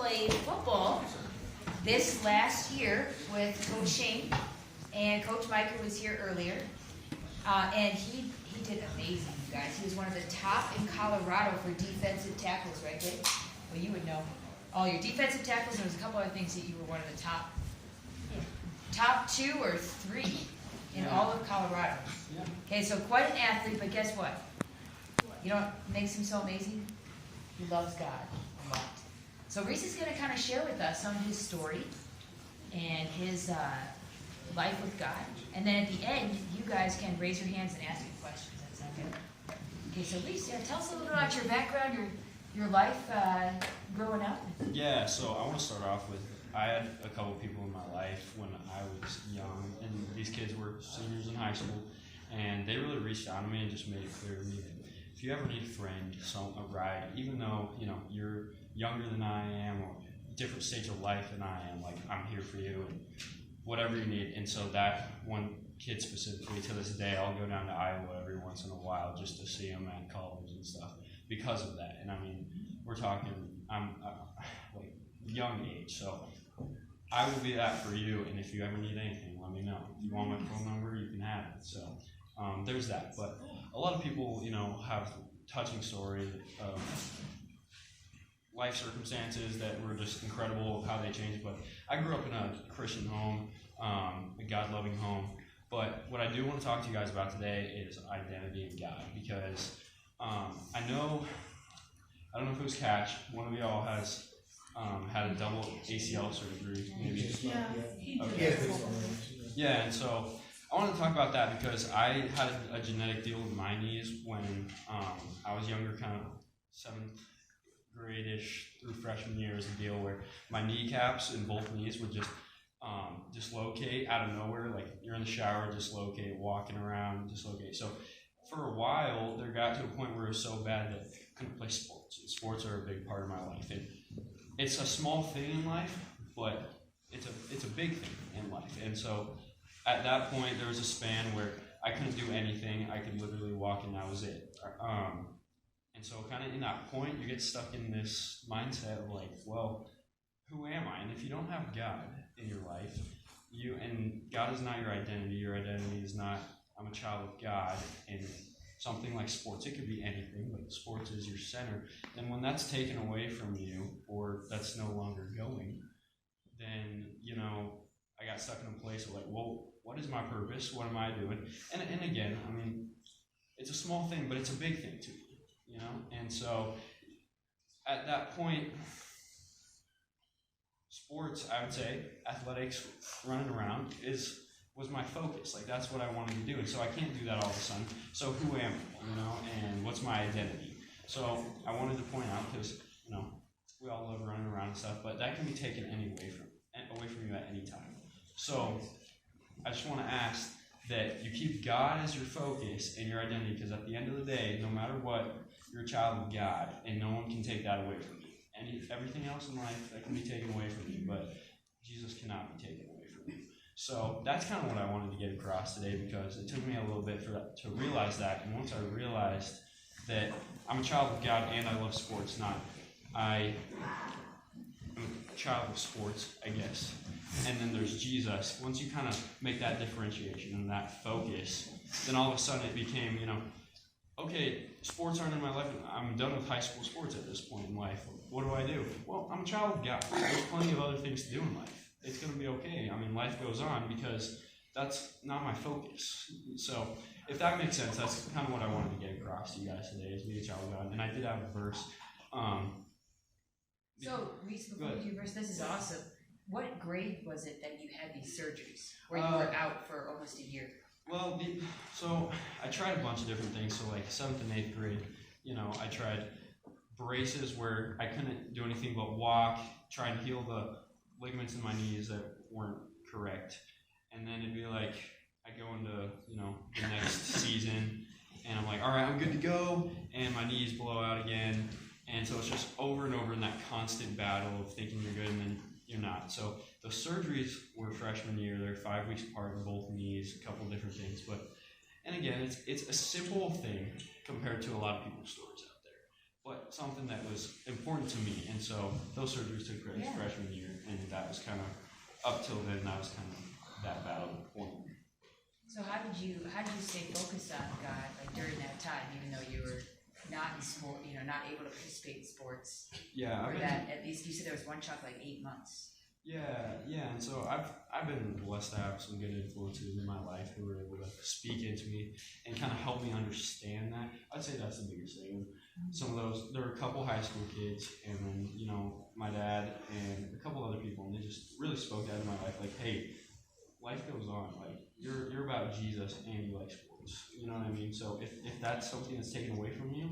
played football this last year with Coach Shane, and Coach Micah was here earlier, and he did amazing, you guys. He was one of the top in Colorado for defensive tackles, right, Dave? Well, you would know all your defensive tackles. There was a couple other things that you were one of the top 2 or 3 in all of Colorado. Okay, so quite an athlete, but guess what? You know what makes him so amazing? He loves God a lot. So Reese is going to kind of share with us some of his story and his life with God. And then at the end, you guys can raise your hands and ask me questions. That sound good? Okay, so Reese, tell us a little bit about your background, your life growing up. Yeah, so I want to start off with, I had a couple people in my life when I was young, and these kids were seniors in high school, and they really reached out to me and just made it clear to me that if you ever need a friend, a ride, even though you're younger than I am or different stage of life than I am, like I'm here for you and whatever you need. And so that one kid specifically, to this day, I'll go down to Iowa every once in a while just to see him at college and stuff because of that. And I mean, we're talking, I'm like young age, so I will be that for you. And if you ever need anything, let me know. If you want my phone number, you can have it. So there's that. But a lot of people, have touching stories of life circumstances that were just incredible of how they changed. But I grew up in a Christian home, a God-loving home. But what I do want to talk to you guys about today is identity in God, because I don't know if it was Catch, one of y'all has had a double ACL surgery, maybe. Yeah, Okay. Yeah, and so I want to talk about that because I had a genetic deal with my knees when I was younger, kind of 7th grade-ish through freshman year was a deal where my kneecaps in both knees would just dislocate out of nowhere. Like you're in the shower, dislocate, walking around, dislocate. So for a while, there got to a point where it was so bad that I couldn't play sports. And sports are a big part of my life. And it's a small thing in life, but it's a big thing in life. And so at that point, there was a span where I couldn't do anything. I could literally walk and that was it. And so kind of in that point, you get stuck in this mindset of like, well, who am I? And if you don't have God in your life, and God is not your identity is not, I'm a child of God, and something like sports, it could be anything, but sports is your center. And when that's taken away from you, or that's no longer going, then, I got stuck in a place of like, well, what is my purpose? What am I doing? And again, I mean, it's a small thing, but it's a big thing to me, And so at that point, sports, I would say, athletics, running around was my focus. Like that's what I wanted to do. And so I can't do that all of a sudden. So who am I, and what's my identity? So I wanted to point out, because, we all love running around and stuff, but that can be taken away from you at any time. So I just want to ask that you keep God as your focus and your identity, because at the end of the day, no matter what, you're a child of God, and no one can take that away from you. And everything else in life, that can be taken away from you, but Jesus cannot be taken away from you. So that's kind of what I wanted to get across today, because it took me a little bit to realize that. And once I realized that I'm a child of God and I love sports, I'm a child of sports, I guess. And then there's Jesus. Once you kind of make that differentiation and that focus, then all of a sudden it became, okay, sports aren't in my life. I'm done with high school sports at this point in life. What do I do? Well, I'm a child of God. There's plenty of other things to do in life. It's going to be okay. I mean, life goes on, because that's not my focus. So if that makes sense, that's kind of what I wanted to get across to you guys today, is be a child of God. And I did have a verse. So, Reese, before you do your verse, this is awesome. What grade was it that you had these surgeries, where you were out for almost a year? Well, so I tried a bunch of different things. So like 7th and 8th grade, I tried braces where I couldn't do anything but walk, try and heal the ligaments in my knees that weren't correct. And then it'd be like, I go into, the next season, and I'm like, all right, I'm good to go, and my knees blow out again. And so it's just over and over in that constant battle of thinking you're good and then you're not. So the surgeries were freshman year. They're 5 weeks apart in both knees, a couple different things. And again, it's a simple thing compared to a lot of people's stories out there. but something that was important to me. And so those surgeries took place freshman year, and that was kind of, up till then, that was kind of that battle point. So how did you stay focused on God like during that time, even though you were not in sport, not able to participate in sports? Yeah, or that at least you said there was one chunk like 8 months. Yeah, and so I've been blessed to have some good influences in my life who were able to speak into me and kind of help me understand that. I'd say that's the biggest thing. Some of those, there were a couple high school kids, and then my dad and a couple other people, and they just really spoke out in my life, like, hey, life goes on. Like you're about Jesus and you like sports. You know what I mean? So if that's something that's taken away from you,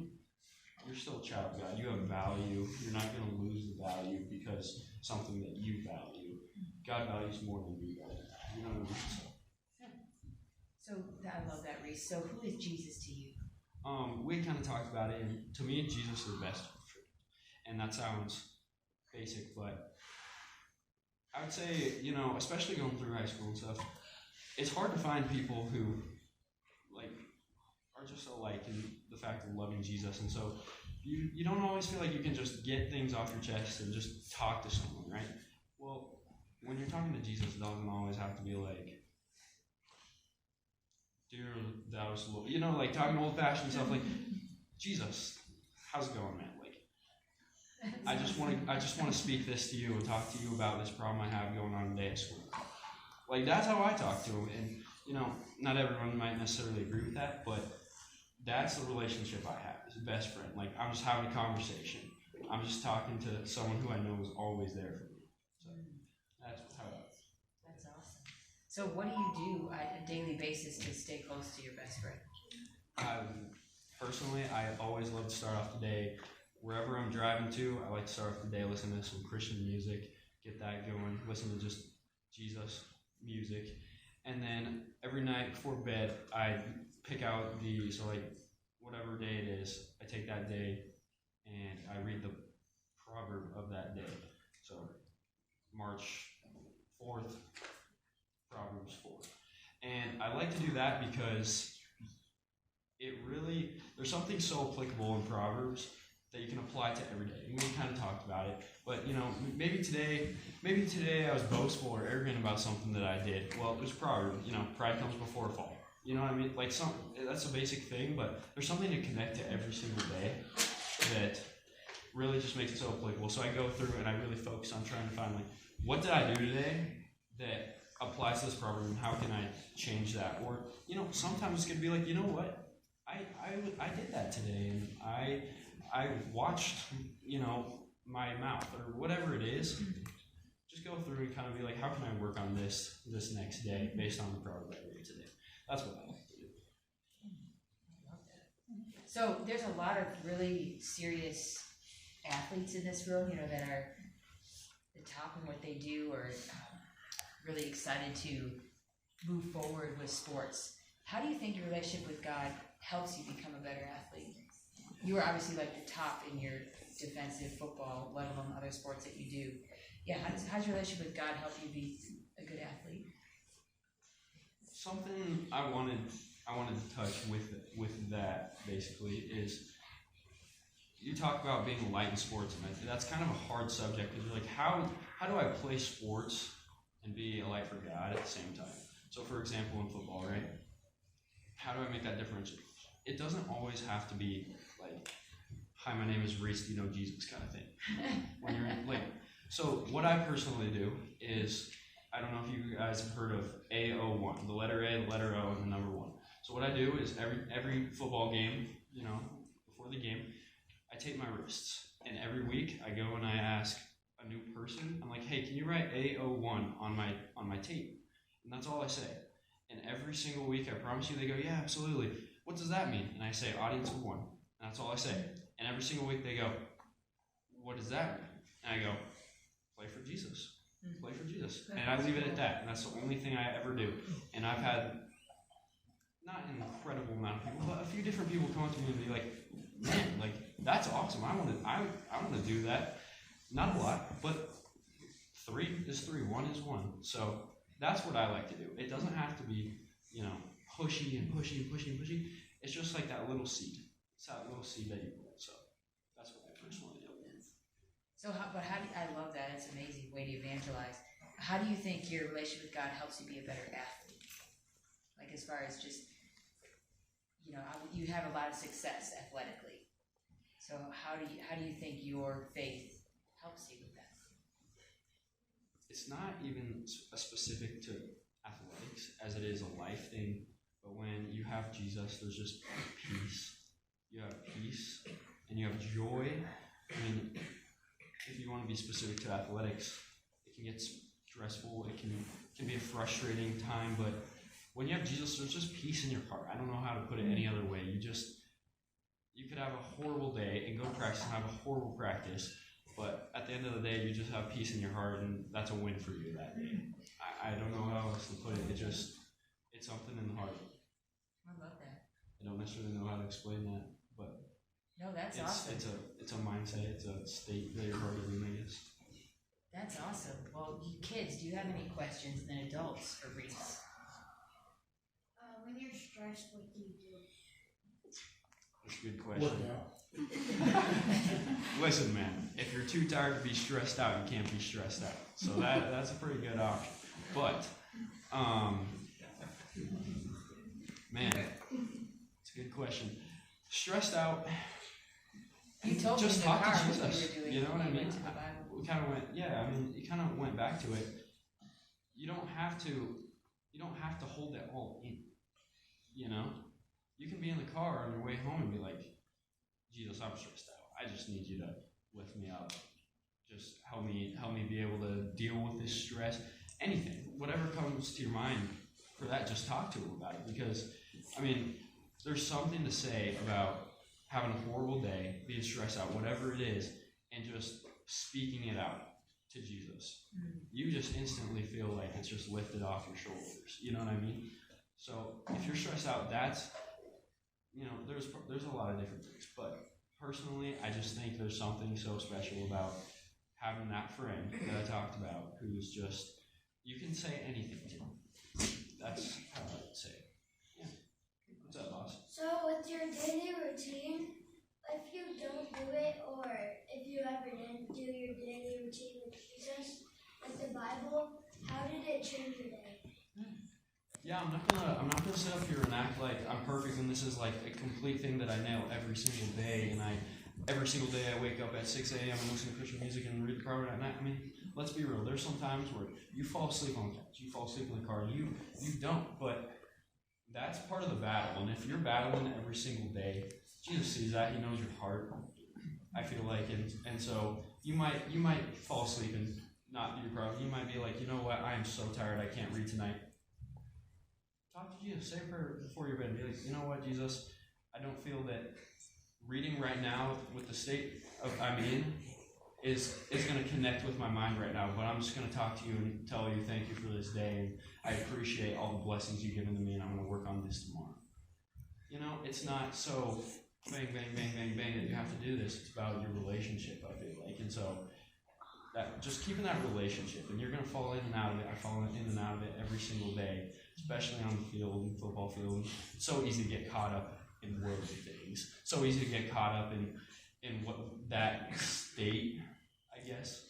you're still a child of God. You have value. You're not going to lose the value because something that you value. God values more than you value. You know what I mean? So I love that, Reese. So who is Jesus to you? We kind of talked about it, and to me, Jesus is the best friend. And that sounds basic, but I would say, especially going through high school and stuff, it's hard to find people who are just alike in the fact of loving Jesus. And so you don't always feel like you can just get things off your chest and just talk to someone, right? Well, when you're talking to Jesus, it doesn't always have to be like, dear thou Lord, like talking old-fashioned stuff, like, Jesus, how's it going, man? Like, I just want to speak this to you and talk to you about this problem I have going on today at school. Like, that's how I talk to him. And, not everyone might necessarily agree with that, but that's the relationship I have as a best friend. Like, I'm just having a conversation. I'm just talking to someone who I know is always there for me. So that's how I do. That's awesome. So what do you do on a daily basis to stay close to your best friend? Personally, I always love to start off the day wherever I'm driving to. I like to start off the day listening to some Christian music, get that going, listen to just Jesus music. And then every night before bed, I pick out whatever day it is, I take that day and I read the proverb of that day. So March 4th, Proverbs 4. And I like to do that because there's something so applicable in Proverbs that you can apply to every day. And we kind of talked about it, but maybe today I was boastful or arrogant about something that I did. Well, there's a proverb, pride comes before a fall. You know what I mean? Like that's a basic thing, but there's something to connect to every single day that really just makes it so applicable. So I go through and I really focus on trying to find what did I do today that applies to this proverb and how can I change that? Or, sometimes it's gonna be like, you know what? I did that today and I watched, my mouth or whatever it is. Just go through and kind of be like, how can I work on this next day based on the proverb I read today? That's what I like to do. I love that. So there's a lot of really serious athletes in this room, that are the top in what they do or really excited to move forward with sports. How do you think your relationship with God helps you become a better athlete? You are obviously the top in your defensive football, let alone other sports that you do. Yeah, how's your relationship with God help you be a good athlete? Something I wanted to touch with that basically is you talk about being a light in sports, and that's kind of a hard subject because you're like, how do I play sports and be a light for God at the same time? So, for example, in football, right? How do I make that difference? It doesn't always have to be like, hi, my name is Reese, do you know Jesus kind of thing. When you're so what I personally do is, I don't know if you guys have heard of AO1, the letter A, the letter O, and the number 1. So what I do is every football game, before the game, I tape my wrists. And every week I go and I ask a new person, I'm like, hey, can you write AO1 on my tape? And that's all I say. And every single week, I promise you, they go, yeah, absolutely. What does that mean? And I say, audience of 1. And that's all I say. And every single week they go, what does that mean? And I go, play for Jesus. Play for Jesus. And I leave it at that. And that's the only thing I ever do. And I've had not an incredible amount of people, but a few different people come up to me and be like, man, that's awesome. I want to do that. Not a lot, but 3 is 3. 1 is 1. So that's what I like to do. It doesn't have to be, pushy and pushy and pushy and pushy. It's just like that little seed. It's that little seed that you plant. So that's So, I love that. It's an amazing way to evangelize. How do you think your relationship with God helps you be a better athlete? Like, as far as just, you have a lot of success athletically. So, how do you think your faith helps you with that? It's not even specific to athletics as it is a life thing, but when you have Jesus, there's just peace. You have peace and you have joy. I mean, if you want to be specific to athletics, it can get stressful. It can be a frustrating time, but when you have Jesus, there's just peace in your heart. I don't know how to put it any other way. You could have a horrible day and go to practice and have a horrible practice, but at the end of the day, you just have peace in your heart, and that's a win for you that day. I don't know how else to put it. It's something in the heart. I love that. I don't necessarily know how to explain that, but no, that's awesome. It's a mindset. It's a state that you're part of, I guess. That's awesome. Well, you kids, do you have any questions than adults for Reese? When you're stressed, what do you do? That's a good question. Listen, man, if you're too tired to be stressed out, you can't be stressed out. So that's a pretty good option. But, man, it's a good question. Stressed out, you told just me talk to what Jesus. you were doing. You know what I mean? To the Bible. We kind of went, you kind of went back to it. You don't have to hold it all in. You can be in the car on your way home and be like, Jesus, I'm stressed out. I just need you to lift me up. Just help me be able to deal with this stress. Anything, whatever comes to your mind for that, just talk to him about it. Because, there's something to say about having a horrible day, being stressed out, whatever it is, and just speaking it out to Jesus. You just instantly feel like it's just lifted off your shoulders. You know what I mean? So if you're stressed out, that's, there's a lot of different things. But personally, I just think there's something so special about having that friend that I talked about who's just, you can say anything to him. That's how I would say it. Yeah. What's up, boss? So with your daily routine, if you don't do it, or if you ever didn't do your daily routine with Jesus, like the Bible, how did it change your day? Yeah, I'm not gonna sit up here and act like I'm perfect and this is like a complete thing that I nail every single day, and every single day I wake up at 6 a.m. and listen to Christian music and read the Bible at night. Let's be real. There's some times where you fall asleep on the couch, you fall asleep in the car, you don't, but that's part of the battle. And if you're battling every single day, Jesus sees that. He knows your heart. I feel like, and so you might fall asleep and not do your problem. You might be like, you know what? I am so tired. I can't read tonight. Talk to Jesus. Say a prayer before your bed. Be like, you know what, Jesus? I don't feel that reading right now with the state I'm in is going to connect with my mind right now, but I'm just going to talk to you and tell you thank you for this day, and I appreciate all the blessings you've given to me, and I'm going to work on this tomorrow. It's not so bang, bang, bang, bang, bang that you have to do this. It's about your relationship, I feel like. And so that just keeping that relationship, and you're going to fall in and out of it. I fall in and out of it every single day, especially on the field, football field. It's so easy to get caught up in worldly things. So easy to get caught up in what that state, I guess.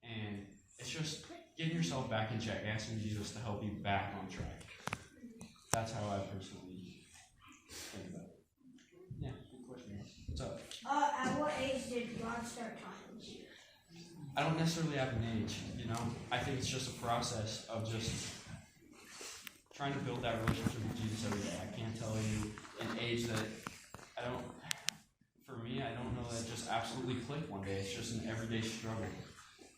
And it's just getting yourself back in check, asking Jesus to help you back on track. That's how I personally think about it. Yeah, good question. What's up? At what age did God start talking to you? I don't necessarily have an age, I think it's just a process of just trying to build that relationship with Jesus every day. I can't tell you an age that for me, I don't know that just absolutely clicked one day. It's just an everyday struggle.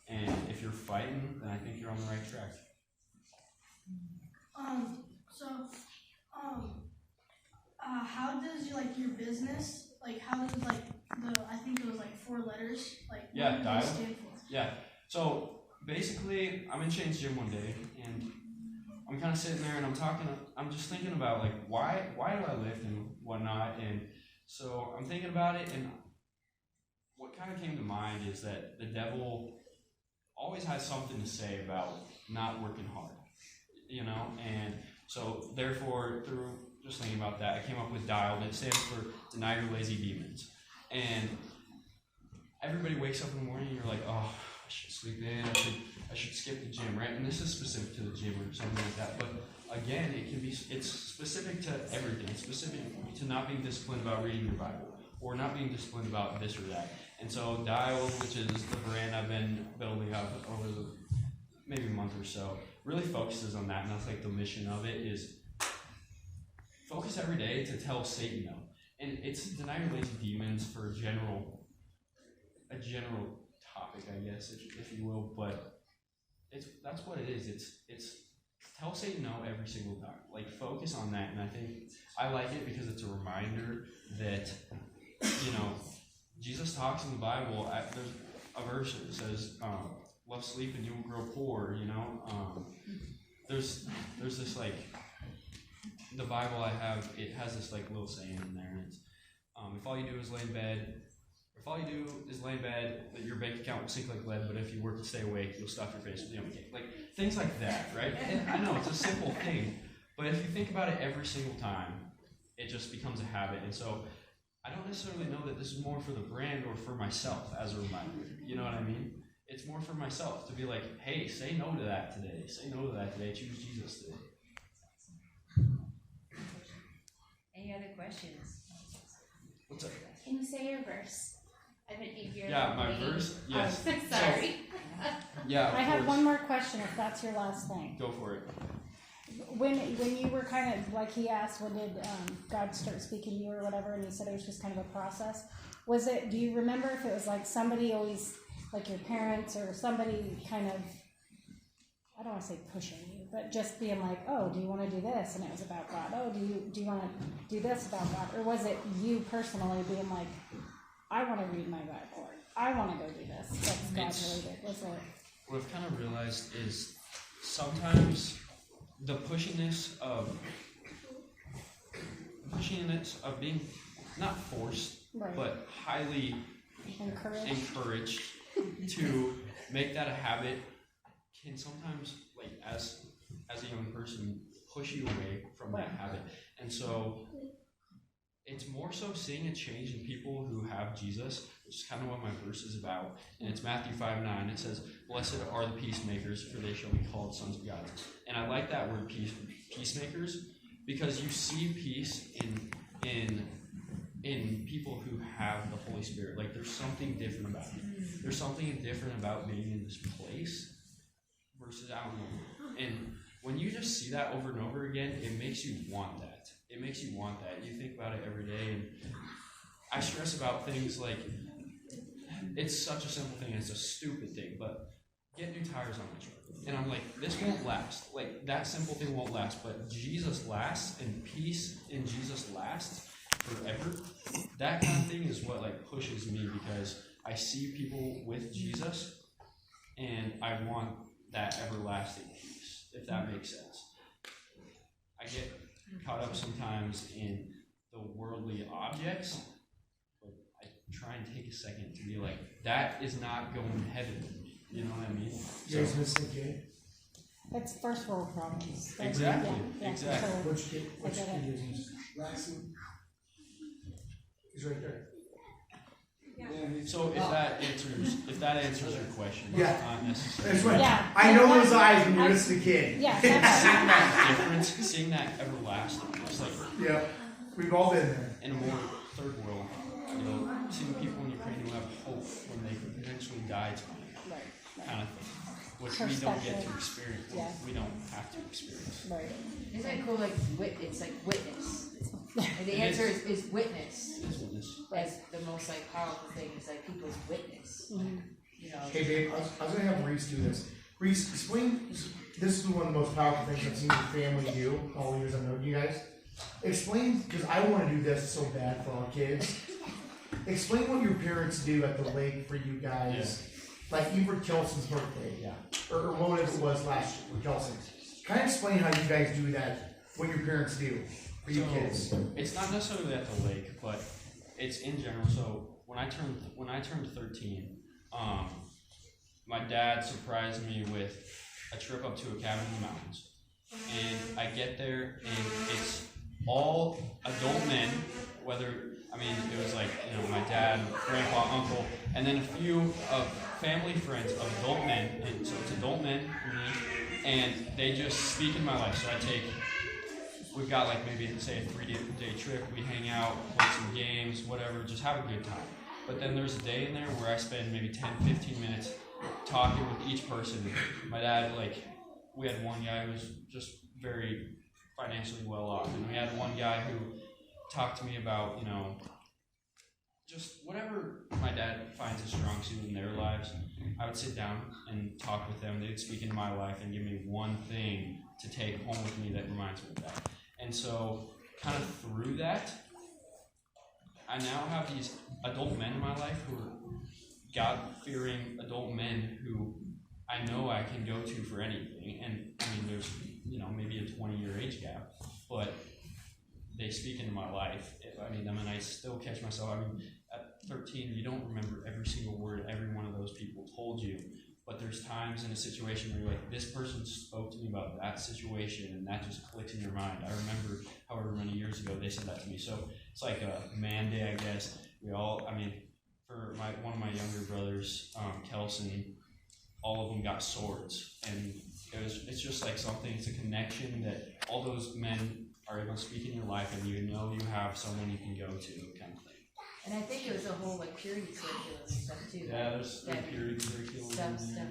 And if you're fighting, then I think you're on the right track. How does your business, how does I think it was 4 letters, what do they Dial. stand for? Yeah. So basically, I'm in Shane's gym one day, and I'm kind of sitting there, and I'm just thinking about why do I lift and whatnot, and so I'm thinking about it, and what kind of came to mind is that the devil always has something to say about not working hard, and so therefore through just thinking about that, I came up with DIALED. It stands for Deny Your Lazy Demons. And everybody wakes up in the morning and you're like, oh, I should sleep in, I should skip the gym, right? And this is specific to the gym or something like that. But again, it's specific to everything. It's specific to not being disciplined about reading your Bible or not being disciplined about this or that. And so Dial, which is the brand I've been building up over the maybe a month or so, really focuses on that. And that's like the mission of it is focus every day to tell Satan no. And it's deny your lazy demons for a general topic, I guess, if you will, but that's what it is. It's tell Satan no every single time. Like, focus on that, and I think I like it because it's a reminder that, Jesus talks in the Bible. There's a verse that says, "Love sleep and you will grow poor." There's this like the Bible I have. It has this like little saying in there. And it's, if all you do is lay in bed. If all you do is lay in bed, that your bank account will sink like lead, but if you work to stay awake, you'll stuff your face with yummy cake. Like, things like that, right? And I know it's a simple thing, but if you think about it every single time, it just becomes a habit. And so I don't necessarily know that this is more for the brand or for myself as a reminder. You know what I mean? It's more for myself to be like, hey, say no to that today. Say no to that today. Choose Jesus today. Any other questions? What's up? Can you say your verse? I bet you hear. Yeah, my verse? Yes. Oh, sorry. Yeah, I have one more question, if that's your last thing. Go for it. When you were kind of, like he asked, when did God start speaking to you or whatever, and you said it was just kind of a process. Do you remember if it was like somebody always, like your parents or somebody kind of, I don't want to say pushing you, but just being like, oh, do you want to do this? And it was about God. Oh, do you want to do this about God? Or was it you personally being like, I want to read my Bible, or I want to go do this? That's God related. Was it? What I've kind of realized is sometimes the pushiness of being not forced, Right. but highly encouraged to make that a habit can sometimes, like, as a young person, push you away from that habit. And so it's more so seeing a change in people who have Jesus, which is kind of what my verse is about. And it's Matthew 5:9. It says, "Blessed are the peacemakers, for they shall be called sons of God." And I like that word, peacemakers, because you see peace in people who have the Holy Spirit. Like, there's something different about it. There's something different about being in this place versus out in the world. And when you just see that over and over again, it makes you want that. It makes you want that. You think about it every day. And I stress about things like, it's such a simple thing. It's a stupid thing, but get new tires on my truck. And I'm like, this won't last. Like, that simple thing won't last, but Jesus lasts, and peace in Jesus lasts forever. That kind of thing is what, like, pushes me, because I see people with Jesus, and I want that everlasting peace, if that makes sense. I get caught up sometimes in the worldly objects, but I try and take a second to be like, that is not going to heaven with me. You know what I mean? You guys miss the kid? It's first world problems. Exactly. Yeah, Exactly. So, Which kid I get it. is this? Laxon. He's right there. So if that answers your question, Yeah. it's not necessarily. That's right. Yeah. I know those eyes when you miss the kid. Yeah, Seeing that's, that difference, seeing that everlasting, just like Yeah. We've all been there. in a more third world, seeing people in Ukraine who have hope when they could potentially die tonight, kind of thing, which we don't get to experience. Yeah. We don't have to experience. right. Isn't it cool? Like, it's like witness. And the answer is witness. It is witness. That's the most like powerful thing. Is like people's witness. You know. Hey, babe, I was going to have Reese do this. Reese, explain. This is one of the most powerful things I've seen your family do all the years I've known you guys. Explain, because I want to do this so bad for our kids. Explain what your parents do at the lake for you guys. Yeah. Like, even for Kelson's birthday. Yeah. Or whatever it was last year for Kelson. Kind of explain how you guys do that, what your parents do for you kids. It's not necessarily at the lake, but it's in general. So when I turned 13, my dad surprised me with a trip up to a cabin in the mountains. And I get there, and it's all adult men, whether I mean, it was like, my dad, grandpa, uncle, and then a few of family friends of adult men, and so it's adult men for me, and they just speak in my life. So we've got like maybe say a 3-day trip, we hang out, play some games, whatever, just have a good time. But then there's a day in there where I spend maybe 10-15 minutes talking with each person. My dad, we had one guy who was just very financially well off, and we had one guy who talked to me about, just whatever my dad finds a strong suit in their lives. I would sit down and talk with them. They'd speak into my life and give me one thing to take home with me that reminds me of that. And so, kind of through that, I now have these adult men in my life who are God-fearing adult men who I know I can go to for anything. And I mean, there's, maybe a 20-year age gap, but they speak into my life. I mean, and I still catch myself. I mean, at 13, you don't remember every single word every one of those people told you. But there's times in a situation where you're like, this person spoke to me about that situation, and that just clicks in your mind. I remember however many years ago they said that to me. So it's like a man day, I guess. For one of my younger brothers, Kelson, all of them got swords. And it's just like something, it's a connection that all those men are able to speak in your life, and you have someone you can go to, kind of thing. And I think it was a whole purity curriculum stuff too. Yeah, there's purity curriculum. Stuff.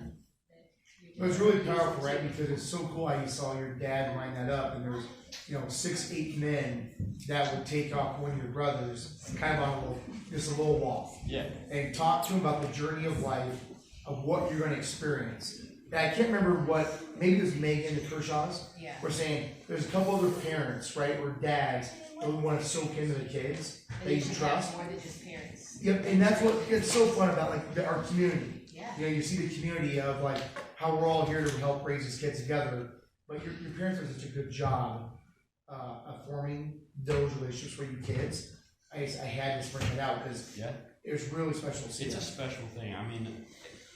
It was really powerful, right? Because it's so cool how you saw your dad line that up, and there's 6-8 men that would take off one of your brothers, kind of on a little walk. Yeah. And talk to him about the journey of life, of what you're going to experience. And I can't remember maybe it was Megan, the Kershaws, were saying there's a couple other parents, right, or dads that would want to soak into the kids that you trust. More than just parents. Yep, and that's what it's so fun about our community. Yeah. You see the community of how we're all here to help raise these kids together. But your parents did such a good job of forming those relationships for you kids. I had to bring it out because it was really special to see. It's a special thing. I mean,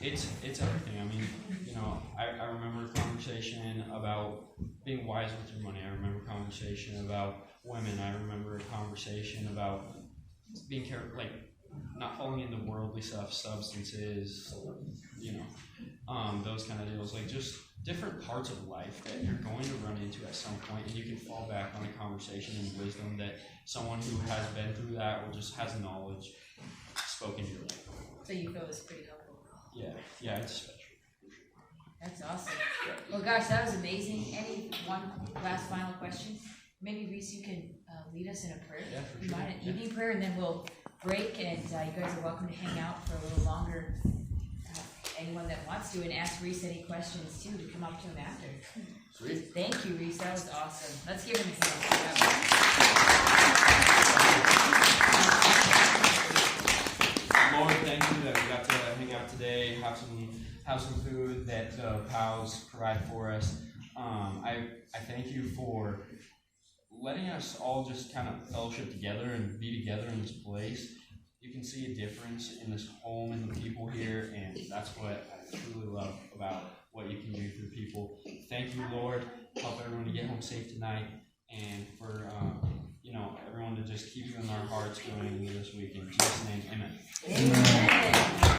it's everything. I mean, I remember a conversation about being wise with your money. I remember a conversation about women. I remember a conversation about being careful, not falling into worldly stuff, substances, those kind of deals. Just different parts of life that you're going to run into at some point, and you can fall back on a conversation and wisdom that someone who has been through that or just has knowledge spoken to your life. So you feel it's pretty helpful. Yeah, it's special. That's awesome. Well, gosh, that was amazing. Any one last final question? Maybe Reese, you can lead us in a prayer. Yeah, for You sure. mind an evening prayer, and then we'll break, and you guys are welcome to hang out for a little longer. Anyone that wants to, and ask Reese any questions too to come up to him after. Sweet. Thank you, Reese. That was awesome. Let's give him a hand. Lord, thank you that we got to hang out today, have some food that the pals provide for us. I thank you for letting us all just kind of fellowship together and be together in this place. You can see a difference in this home and the people here, and that's what I truly love about what you can do for people. Thank you, Lord. Help everyone to get home safe tonight, and for everyone to just keep you in our hearts going into this week. In Jesus' name, amen. Amen.